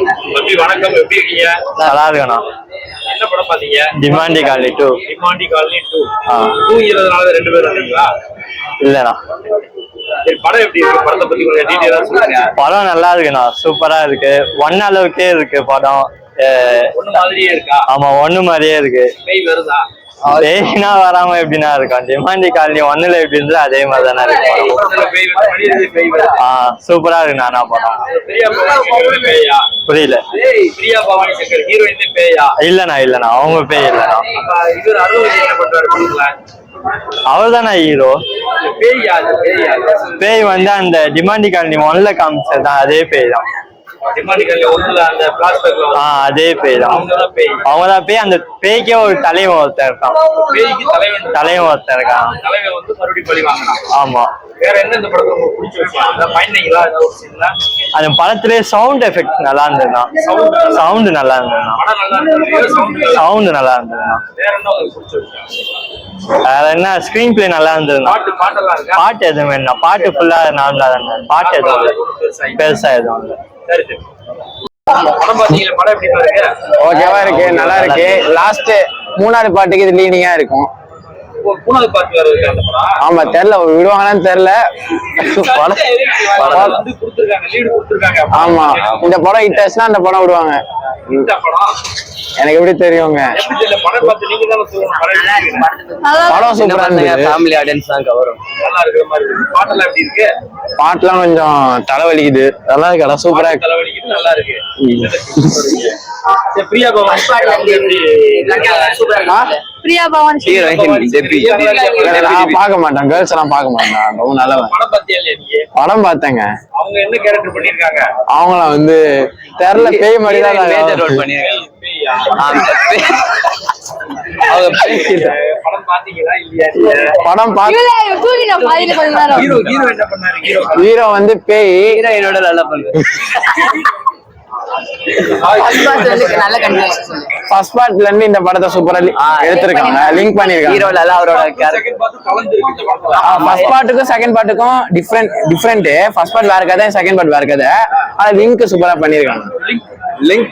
தம்பி வணக்கம், எப்படி இருக்கீங்க? நல்லா இருக்கண்ணா. என்ன படம் பாத்தீங்க? டிமாண்டி காலனி 2. டிமாண்டி காலனி 2. 2 ரெண்டு பேரும் வந்தீங்களா? இல்லண்ணா. சரி, படம் எப்படி இருக்கு? படத்தை பத்தி கொஞ்சம் டீடைலா சொல்லுங்க. படம் நல்லா இருக்குண்ணா, சூப்பரா இருக்கு. ஒன் அளவுக்கே இருக்கு படம். ஒண்ணு மாதிரியே இருக்கா? ஆமா, ஒண்ணு மாதிரியே இருக்கு. பேய் வருதா? பேய்னா வராம எப்படின்னா இருக்கும். டிமாண்டி காலனி 1ல எப்படி இருந்தது அதே மாதிரி தானே இருக்கு. சூப்பரா இருக்கு நானா படம். புரியல. பிரியா பவானி சங்கர் ஹீரோயின் பேயா? இல்லண்ணா அவங்க பேய் இல்லண்ணா. அவர் தானே ஹீரோ. பேய் வந்து அந்த டிமாண்டி காலனி 1ல காமிச்சதுதான் அதே பேய் தான். அதே பேய் தான். அவங்கதான் பேய். அந்த பேய்க்கே ஒரு தலைவன் ஒருத்தன் இருக்கான். தலைவன் ஒருத்தன் இருக்கான். ஆமா. வேற என்ன இந்த படத்துல உங்களுக்கு பிடிச்ச விஷயம்? அந்த படத்திலே சவுண்ட் எஃபெக்ட் நல்லா இருந்ததுண்ணா. சவுண்ட் நல்லா இருந்ததுண்ணா. சவுண்ட் நல்லா இருந்ததுண்ணா. வேற என்ன ஸ்கிரீன் பிளே நல்லா இருந்ததுண்ணா. பாட்டு எதுவும் வேணா. பாட்டு ஃபுல்லா நார்மலா தான். பாட்டு எதுவும் இல்லை, பெருசா எதுவும் இல்லை. ஓகேவா இருக்கு, நல்லா இருக்கு. லாஸ்ட் 3வது பாட்டுக்கு இது லீடிங்கா இருக்கும். ஆமா, தெரியல விடுவாங்கன்னு தெரியல. ஆமா, இந்த படம் ஹிட் ஆச்சுன்னா அந்த படம் விடுவாங்க. எனக்கு எப்படி தெரியுங்க. படம் சூப்பரா இருந்துச்சு. ஃபேமிலி ஆடியன்ஸ் தான் கவரும். பாட்டுலாம் கொஞ்சம் தலைவலிக்குது. நல்லா இருக்கு, சூப்பரா இருக்கு. நல்லா இருக்கு. பிரியா பவானி பிரியா பவானி நான் பார்க்க மாட்டேன். கேர்ள்ஸ் எல்லாம் பார்க்க மாட்டேன். ரொம்ப நல்லவன். படம் பார்த்தேங்க. அவங்க என்ன கேரக்டர் பண்ணிருக்காங்க? அவங்கள வந்து தெரியல, பேய் மாதிரி தான் படம் ஹீரோ வந்து பேய், ஹீரோயினோட நல்லா பண்ணு. ஃபர்ஸ்ட் பார்ட்ல இருந்து இந்த படத்தை சூப்பரா எடுத்திருக்காங்க, லிங்க் பண்ணிருக்காங்க. ஹீரோல அவரோட ஃபர்ஸ்ட் பார்ட்டுக்கும் செகண்ட் பார்ட்டுக்கும் டிஃபரெண்ட். ஃபர்ஸ்ட் பார்ட் வேற கதை, செகண்ட் பார்ட் வேற கதை. ஆனா லிங்க் சூப்பரா பண்ணிருக்காங்க. லிங்க்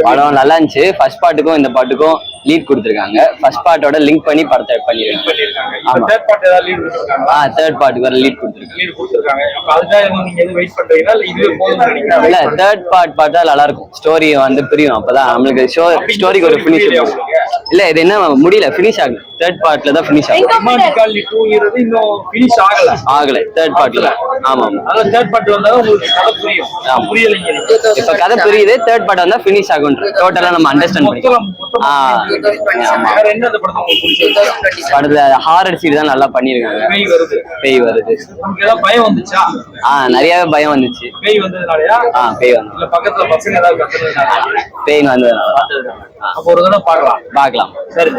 படம் நல்லா இருந்துச்சு. ஃபர்ஸ்ட் பார்ட்டுக்கும் இந்த பாட்டுக்கும் லீட் கொடுத்திருக்காங்க. ஃபர்ஸ்ட் பார்ட்டோட லிங்க் பண்ணி படத்தை பண்ணிருக்காங்க. தேர்ட் பார்ட்டுக்கு வர லீட் கொடுத்திருக்காங்க. இல்ல, தேர்ட் பார்ட் பார்த்தா நல்லா இருக்கும். ஸ்டோரி வந்து புரியும். அப்பதான் நம்மளுக்கு ஸ்டோரிக்கு ஒரு ஃபினிஷ் இருக்கும். இல்ல, இது என்ன முடியல, ஃபினிஷ் ஆகல. தேர்ட் பார்ட்ல தான் ஃபினிஷ் ஆகும். ஆகல தேர்ட் பார்ட்ல. ஆமா, தேர்ட் பார்ட் வந்தா உங்களுக்கு கதை புரியும். இப்ப கதை புரியுது. தேர்ட் பார்ட் வந்தா ஃபினிஷ் ஆகும். டோட்டலா நம்ம அண்டர்ஸ்டாண்ட் பண்ணிக்கலாம். படத்துல ஹாரர் சீன் தான் நல்லா பண்ணிருக்காங்க. பேய் வருது. பயம் வந்துச்சா? நிறையவே பயம் வந்துச்சு. பேய் வந்ததுனாலயா? பேய் வந்து பக்கத்துல பசங்க ஏதாவது பேய் வந்ததுனால. அப்போ ஒரு தடவை பார்க்கலாம். சரி.